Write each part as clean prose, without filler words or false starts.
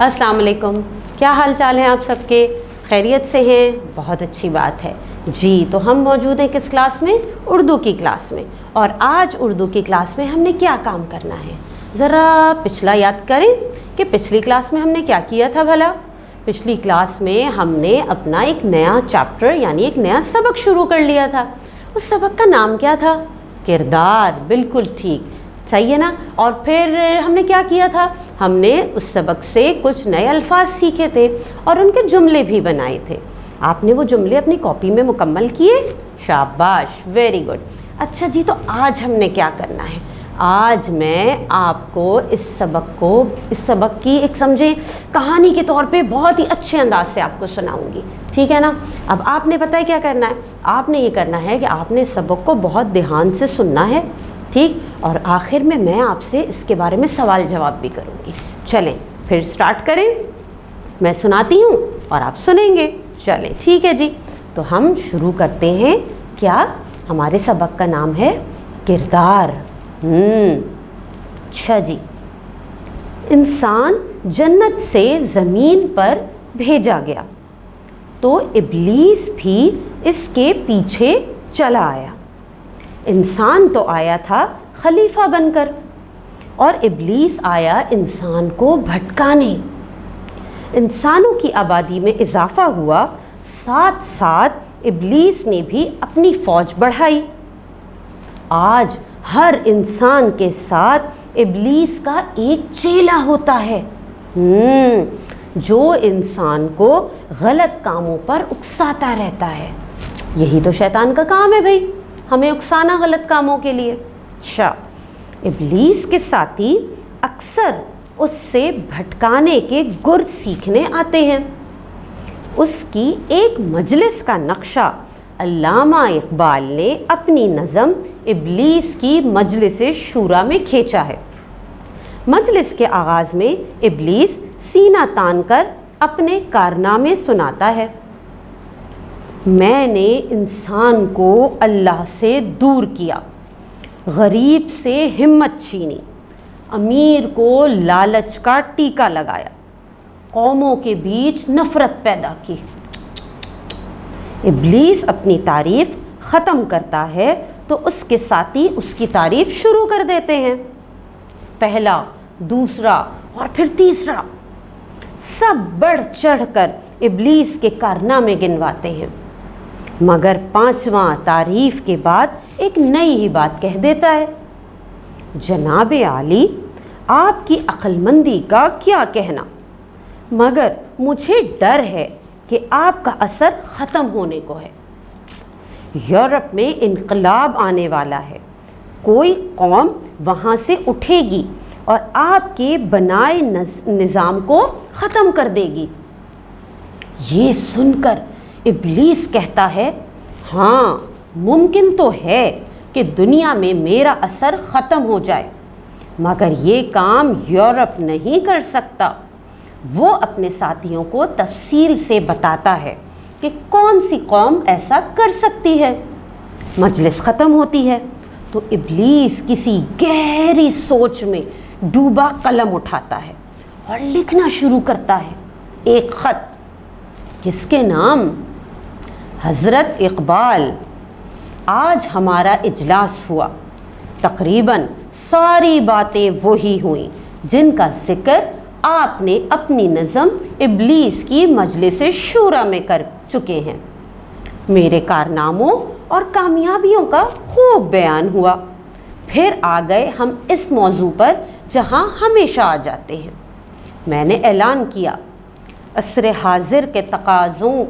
السلام علیکم، کیا حال چال ہیں آپ سب کے؟ خیریت سے ہیں؟ بہت اچھی بات ہے جی۔ تو ہم موجود ہیں کس کلاس میں؟ اردو کی کلاس میں۔ اور آج اردو کی کلاس میں ہم نے کیا کام کرنا ہے؟ ذرا پچھلا یاد کریں کہ پچھلی کلاس میں ہم نے کیا کیا تھا بھلا؟ پچھلی کلاس میں ہم نے اپنا ایک نیا چیپٹر یعنی ایک نیا سبق شروع کر لیا تھا۔ اس سبق کا نام کیا تھا؟ کردار۔ بالکل ٹھیک، صحیح ہے نا؟ اور پھر ہم نے کیا کیا تھا؟ ہم نے اس سبق سے کچھ نئے الفاظ سیکھے تھے اور ان کے جملے بھی بنائے تھے۔ آپ نے وہ جملے اپنی کاپی میں مکمل کیے؟ شاباش، ویری گڈ۔ اچھا جی، تو آج ہم نے کیا کرنا ہے؟ آج میں آپ کو اس سبق کی ایک سمجھے کہانی کے طور پہ بہت ہی اچھے انداز سے آپ کو سناؤں گی، ٹھیک ہے نا؟ اب آپ نے پتہ ہے کیا کرنا ہے؟ آپ نے یہ کرنا ہے کہ آپ نے سبق کو بہت دھیان سے سننا ہے، ٹھیک؟ اور آخر میں آپ سے اس کے بارے میں سوال جواب بھی کروں گی۔ چلیں پھر سٹارٹ کریں، میں سناتی ہوں اور آپ سنیں گے۔ چلیں ٹھیک ہے جی، تو ہم شروع کرتے ہیں۔ کیا؟ ہمارے سبق کا نام ہے کردار۔ اچھا جی، انسان جنت سے زمین پر بھیجا گیا تو ابلیس بھی اس کے پیچھے چلا آیا۔ انسان تو آیا تھا خلیفہ بن کر اور ابلیس آیا انسان کو بھٹکانے۔ انسانوں کی آبادی میں اضافہ ہوا، ساتھ ساتھ ابلیس نے بھی اپنی فوج بڑھائی۔ آج ہر انسان کے ساتھ ابلیس کا ایک چیلا ہوتا ہے جو انسان کو غلط کاموں پر اکساتا رہتا ہے۔ یہی تو شیطان کا کام ہے بھائی، ہمیں اکسانا غلط کاموں کے لیے۔ اچھا، ابلیس کے ساتھی اکثر اس سے بھٹکانے کے گر سیکھنے آتے ہیں۔ اس کی ایک مجلس کا نقشہ علامہ اقبال نے اپنی نظم ابلیس کی مجلس شورا میں کھینچا ہے۔ مجلس کے آغاز میں ابلیس سینہ تان کر اپنے کارنامے سناتا ہے۔ میں نے انسان کو اللہ سے دور کیا، غریب سے ہمت چھینی، امیر کو لالچ کا ٹیکا لگایا، قوموں کے بیچ نفرت پیدا کی۔ ابلیس اپنی تعریف ختم کرتا ہے تو اس کے ساتھی اس کی تعریف شروع کر دیتے ہیں۔ پہلا، دوسرا اور پھر تیسرا، سب بڑھ چڑھ کر ابلیس کے کارنامے گنواتے ہیں، مگر پانچواں تعریف کے بعد ایک نئی ہی بات کہہ دیتا ہے۔ جناب عالی، آپ کی عقل مندی کا کیا کہنا، مگر مجھے ڈر ہے کہ آپ کا اثر ختم ہونے کو ہے۔ یورپ میں انقلاب آنے والا ہے، کوئی قوم وہاں سے اٹھے گی اور آپ کے بنائے نظام کو ختم کر دے گی۔ یہ سن کر ابلیس کہتا ہے، ہاں ممکن تو ہے کہ دنیا میں میرا اثر ختم ہو جائے، مگر یہ کام یورپ نہیں کر سکتا۔ وہ اپنے ساتھیوں کو تفصیل سے بتاتا ہے کہ کون سی قوم ایسا کر سکتی ہے۔ مجلس ختم ہوتی ہے تو ابلیس کسی گہری سوچ میں ڈوبا قلم اٹھاتا ہے اور لکھنا شروع کرتا ہے ایک خط۔ کس کے نام؟ حضرت اقبال، آج ہمارا اجلاس ہوا، تقریباً ساری باتیں وہی ہوئیں جن کا ذکر آپ نے اپنی نظم ابلیس کی مجلس شورا میں کر چکے ہیں۔ میرے کارناموں اور کامیابیوں کا خوب بیان ہوا۔ پھر آ گئے ہم اس موضوع پر جہاں ہمیشہ آ جاتے ہیں۔ میں نے اعلان کیا، عصر حاضر کے تقاضوں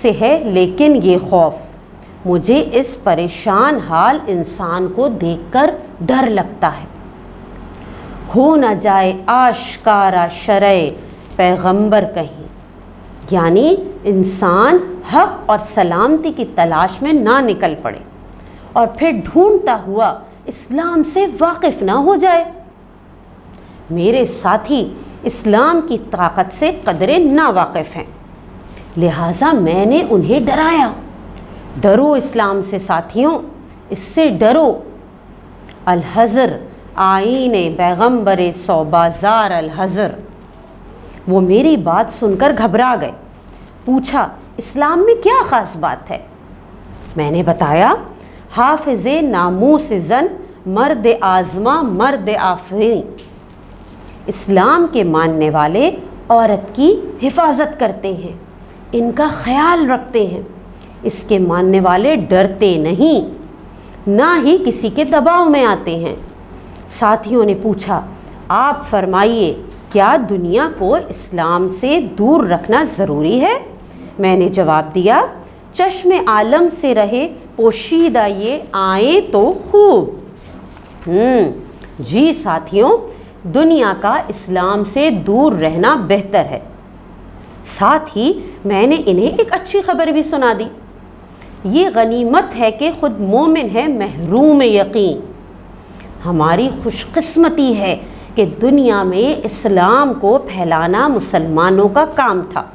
سے ہے لیکن یہ خوف، مجھے اس پریشان حال انسان کو دیکھ کر ڈر لگتا ہے۔ ہو نہ جائے آشکارا شرع پیغمبر کہیں، یعنی انسان حق اور سلامتی کی تلاش میں نہ نکل پڑے اور پھر ڈھونڈتا ہوا اسلام سے واقف نہ ہو جائے۔ میرے ساتھی اسلام کی طاقت سے قدرے نا واقف ہیں، لہٰذا میں نے انہیں ڈرایا۔ ڈرو اسلام سے ساتھیوں، اس سے ڈرو۔ الحذر آئین پیغمبر سو بازار الحذر، वो मेरी बात सुनकर घबरा गए। पूछा, इस्लाम में क्या ख़ास बात है? मैंने बताया, हाफिज़े नामूस ज़न मर्द आज़मा मर्द आफरीन, इस्लाम के मानने वाले औरत की हिफाजत करते हैं, इनका ख्याल रखते हैं। इसके मानने वाले डरते नहीं, ना ही किसी के दबाव में आते हैं। साथियों ने पूछा, आप फरमाइए, क्या दुनिया को इस्लाम से दूर रखना ज़रूरी है? मैंने जवाब दिया, चश्मे आलम से रहे पोशीदा ये आए तो खूब। जी साथियों, दुनिया का इस्लाम से दूर रहना बेहतर है। साथ ही मैंने इन्हें एक अच्छी खबर भी सुना दी। ये गनीमत है कि खुद मोमिन है महरूम यकीन। हमारी खुशकिस्मती है कि दुनिया में इस्लाम को फैलाना मुसलमानों का काम था,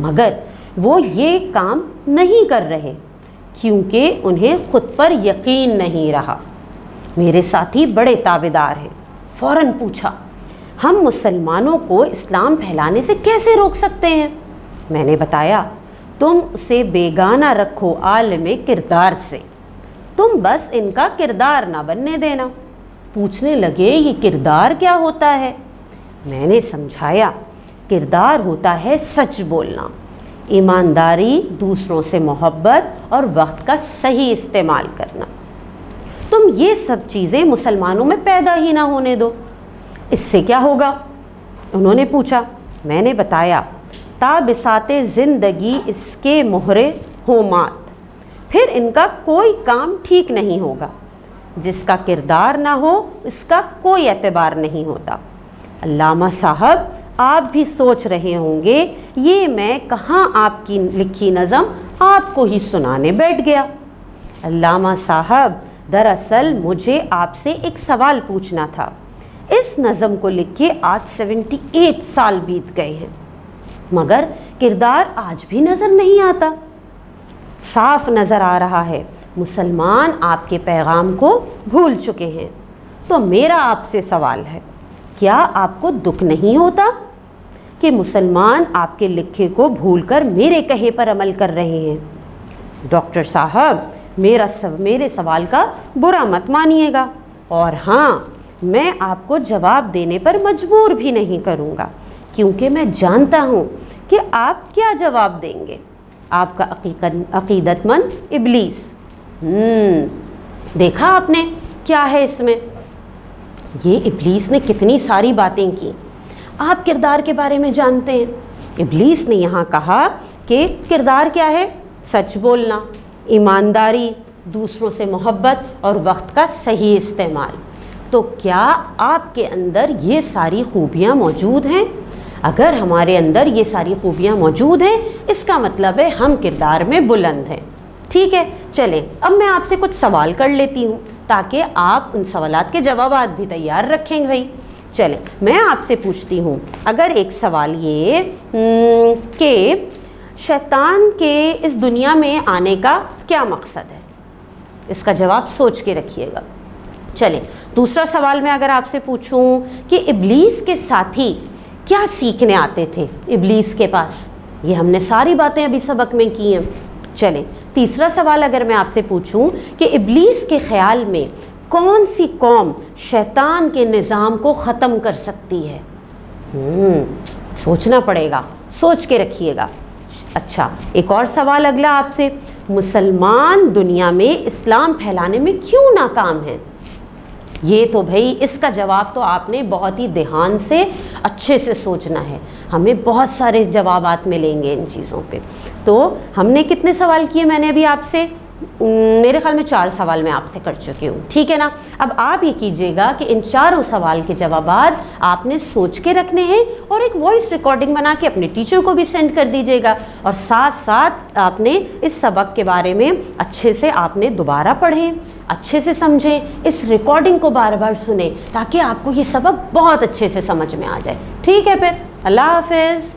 मगर वो ये काम नहीं कर रहे क्योंकि उन्हें खुद पर यकीन नहीं रहा। मेरे साथी बड़े ताबेदार हैं। फ़ौरन पूछा, हम मुसलमानों को इस्लाम फैलाने से कैसे रोक सकते हैं? मैंने बताया, तुम उसे बेगाना रखो आलिम किरदार से, तुम बस इनका किरदार ना बनने देना। पूछने लगे, ये किरदार क्या होता है? मैंने समझाया, किरदार होता है सच बोलना, ईमानदारी, दूसरों से मोहब्बत और वक्त का सही इस्तेमाल करना। तुम ये सब चीज़ें मुसलमानों में पैदा ही ना होने दो, इससे क्या होगा? उन्होंने पूछा। मैंने बताया, ताबिसाते ज़िंदगी इसके मोहरे होमात, फिर इनका कोई काम ठीक नहीं होगा। जिसका किरदार ना हो इसका कोई एतबार नहीं होता। अल्लामा साहब, आप भी सोच रहे होंगे ये मैं कहाँ आपकी लिखी नज़म आपको ही सुनाने बैठ गया। अल्लामा साहब, दरअसल मुझे आपसे एक सवाल पूछना था। इस नज़म को लिखे आज 78 साल बीत गए हैं, मगर किरदार आज भी नज़र नहीं आता। साफ नज़र आ रहा है मुसलमान आपके पैगाम को भूल चुके हैं। तो मेरा आपसे सवाल है, क्या आपको दुख नहीं होता कि मुसलमान आपके लिखे को भूलकर मेरे कहे पर अमल कर रहे हैं? डॉक्टर साहब, मेरे सवाल का बुरा मत मानिएगा, और हाँ, मैं आपको जवाब देने पर मजबूर भी नहीं करूँगा, क्योंकि मैं जानता हूँ कि आप क्या जवाब देंगे। आपका अकीदतमंद इब्लीस। देखा आपने क्या है इसमें? ये इब्लीस ने कितनी सारी बातें की। आप किरदार के बारे में जानते हैं। इब्लीस ने यहाँ कहा कि किरदार क्या है? सच बोलना, ईमानदारी, दूसरों से मोहब्बत और वक्त का सही इस्तेमाल। तो क्या आपके अंदर ये सारी खूबियाँ मौजूद हैं? अगर हमारे अंदर ये सारी खूबियाँ मौजूद हैं, इसका मतलब है हम किरदार में बुलंद हैं। ठीक है, चलें अब मैं आपसे कुछ सवाल कर लेती हूँ ताकि आप उन सवालात के जवाबात भी तैयार रखेंगे भाई। चलें, मैं आपसे पूछती हूँ, अगर एक सवाल ये कि शैतान के इस दुनिया में आने का क्या मकसद है? इसका जवाब सोच के रखिएगा। चलें, दूसरा सवाल मैं अगर आपसे पूछूं कि इब्लीस के साथी क्या सीखने आते थे इब्लीस के पास? ये हमने सारी बातें अभी सबक में की हैं। चलें, तीसरा सवाल अगर मैं आपसे पूछूं कि इब्लीस के ख्याल में कौन सी कौम शैतान के निज़ाम को ख़त्म कर सकती है? सोचना पड़ेगा, सोच के रखिएगा। अच्छा, एक और सवाल अगला आपसे, मुसलमान दुनिया में इस्लाम फैलाने में क्यों नाकाम हैं? ये तो भाई इसका जवाब तो आपने बहुत ही ध्यान से अच्छे से सोचना है। हमें बहुत सारे जवाबात मिलेंगे इन चीज़ों पे। तो हमने कितने सवाल किए? मैंने अभी आपसे मेरे ख्याल में 4 सवाल मैं आपसे कर चुकी हूँ, ठीक है ना। अब आप ये कीजिएगा कि इन चारों सवाल के जवाबात आपने सोच के रखने हैं और एक वॉइस रिकॉर्डिंग बना के अपने टीचर को भी सेंड कर दीजिएगा। और साथ साथ आपने इस सबक के बारे में अच्छे से आपने दोबारा पढ़ें, अच्छे से समझें, इस रिकॉर्डिंग को बार बार सुने ताकि आपको ये सबक बहुत अच्छे से समझ में आ जाए। ठीक है, फिर अल्लाह हाफिज़।